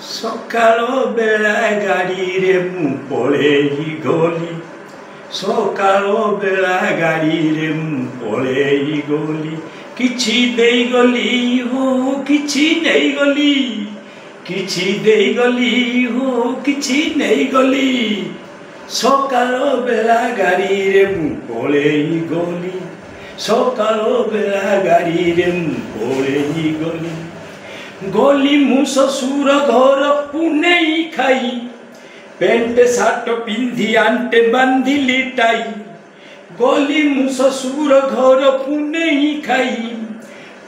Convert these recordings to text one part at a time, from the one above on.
ସକାଳ ବେଳା ଗାଡ଼ିରେ ମୁଁ ପଳେଇ ଗଲି। ସକାଳ ବେଳା ଗାଡ଼ିରେ ମୁଁ ପଳେଇ ଗଲି। କିଛି ଦେଇଗଲି ହୋ କିଛି ନେଇଗଲି। କିଛି ଦେଇଗଲି ହୋ କିଛି ନେଇଗଲି। ସକାଳ ବେଳା ଗାଡ଼ିରେ ମୁଁ ପଳେଇ ଗଲି। ସକାଳ ବେଳା ଗାଡ଼ିରେ ମୁଁ ପଳେଇ ଗଲି। ଗଲି ମୁଁ ଶ୍ୱଶୁର ଘର ପୁନେଇ ଖାଇ। ପେଣ୍ଟ ସାର୍ଟ ପିନ୍ଧି ଆଣ୍ଟେ ବାନ୍ଧିଲି ଟାଇ। ଗଲି ମୁଁ ଶ୍ୱଶୁର ଘର ପୁନେଇ ଖାଇ।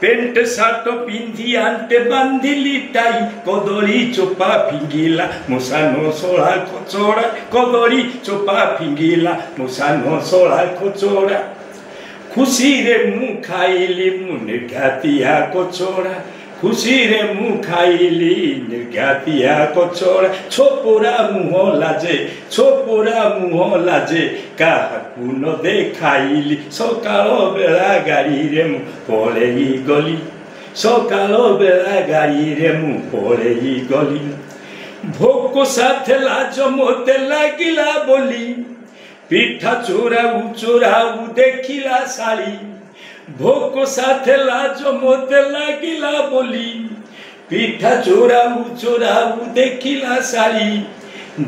ପେଣ୍ଟ ସାର୍ଟ ପିନ୍ଧି ଆଣ୍ଟେ ବାନ୍ଧିଲି ଟାଇ। କଦଳୀ ଚୋପା ଫିଙ୍ଗିଲା ମୋ ସାନ ଶଳା କଚଡ଼ା। କଦଳୀ ଚୋପା ଫିଙ୍ଗିଲା ମୋ ସାନ ଶଳା କଚଡ଼ା। ଖୁସିରେ ମୁଁ ଖାଇଲି ମୁଁ ନିର୍ଘାତିଆ କଚଡ଼ା। ଖୁସିରେ ମୁଁ ଖାଇଲି ନିର୍ଘାତିଆ କଚଡ଼ା। ଛୋପରା ମୁହଁ ଲାଜେ ଛୋପରା ମୁହଁ ଲାଜେ କାହାକୁ ନ ଦେଖାଇଲି। ସକାଳ ବେଳା ଗାଡ଼ିରେ ମୁଁ ପଳେଇ ଗଲି। ସକାଳ ବେଳା ଗାଡ଼ିରେ ମୁଁ ପଳେଇ ଗଲି। ଭୋକ ସାଥେ ଲାଜ ମୋତେ ଲାଗିଲା ବୋଲି। ପିଠା ଚୋରାଉ ଦେଖିଲା ଶାଳୀ। ଭୋକ ସାଥେ ଲାଜ ମୋତେ ଲାଗିଲା ବୋଲି। ପିଠା ଚୋରାଉ ଦେଖିଲା ଶାଳୀ।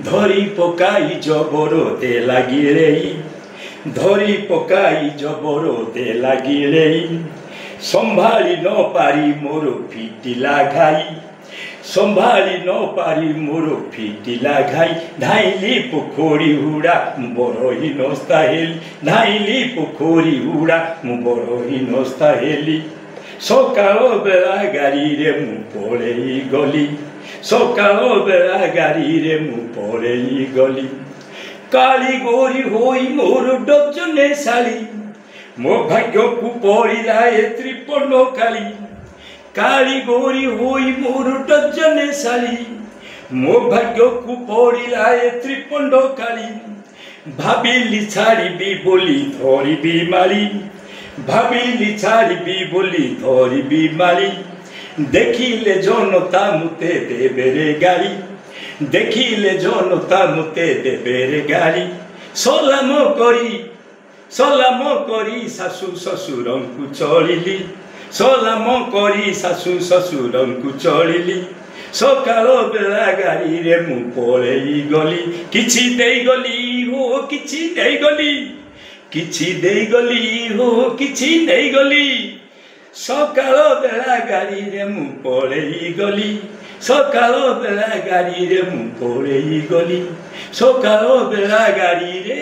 ଧରି ପକାଇ ଜବର ଦେଲା ଗିଳେଇ। ଧରି ପକାଇ ଜବର ଦେଲା ଗିଳେଇ। ସମ୍ଭାଳି ନ ପାରି ମୋର ଫିଟିଲା ଘାଇ। ସମ୍ଭାଳି ନ ପାରି ମୋର ଫିଟିଲା ଘାଇ। ଧାଇଁଲି ପୋଖରୀ ହୁଡ଼ା ମୁଁ ବଡ଼ ହିନସ୍ତା ହେଲି। ଧାଇଁଲି ପୋଖରୀ ହୁଡ଼ା ମୁଁ ବଡ଼ ହିନସ୍ତା ହେଲି। ସକାଳ ବେଳା ଗାଡ଼ିରେ ମୁଁ ପଳେଇ ଗଲି। ସକାଳ ବେଳା ଗାଡ଼ିରେ ମୁଁ ପଳେଇ ଗଲି। କାଳି ଗୋରି ହୋଇ ମୋର ଡଜନେ ଶାଳୀ। ମୋ ଭାଗ୍ୟକୁ ପଡ଼ିଲା ଏ ତ୍ରିପନ୍ନ କାଳି। କାଳି ଗୋରି ହୋଇ ମୋର ଡଜନେ ଶାଳୀ। ମୋ ଭାଗ୍ୟକୁ ପଡ଼ିଲା ଏ ତ୍ରିପନ୍ନ କାଳି। ଭାବିଲି ଛାଡ଼ିବି ବୋଲି ଧରିବି ମାଳି। ଭାବିଲି ଛାଡ଼ିବି ବୋଲି ଧରିବି ମାଳି। ଦେଖିଲେ ଜନତା ମୋତେ ଦେବେରେ ଗାଳି। ଦେଖିଲେ ଜନତା ମୋତେ ଦେବେରେ ଗାଳି। ସଲାମ କରି ଶାଶୁ ଶ୍ୱଶୁରଙ୍କୁ ଚଳିଲି। ସଲାମ କରି ଶାଶୁ ଶ୍ୱଶୁରଙ୍କୁ ଚଳିଲି। ସକାଳ ବେଳା ଗାଡ଼ିରେ ମୁଁ ପଳେଇ ଗଲି। କିଛି ଦେଇଗଲି ହୋ କିଛି ନେଇଗଲି। କିଛି ଦେଇଗଲି ହୋ କିଛି ନେଇଗଲି। ସକାଳ ବେଳା ଗାଡ଼ିରେ ମୁଁ ପଳେଇ ଗଲି। ସକାଳ ବେଳା ଗାଡ଼ିରେ ମୁଁ ପଳେଇ ଗଲି। ସକାଳ ବେଳା ଗାଡ଼ିରେ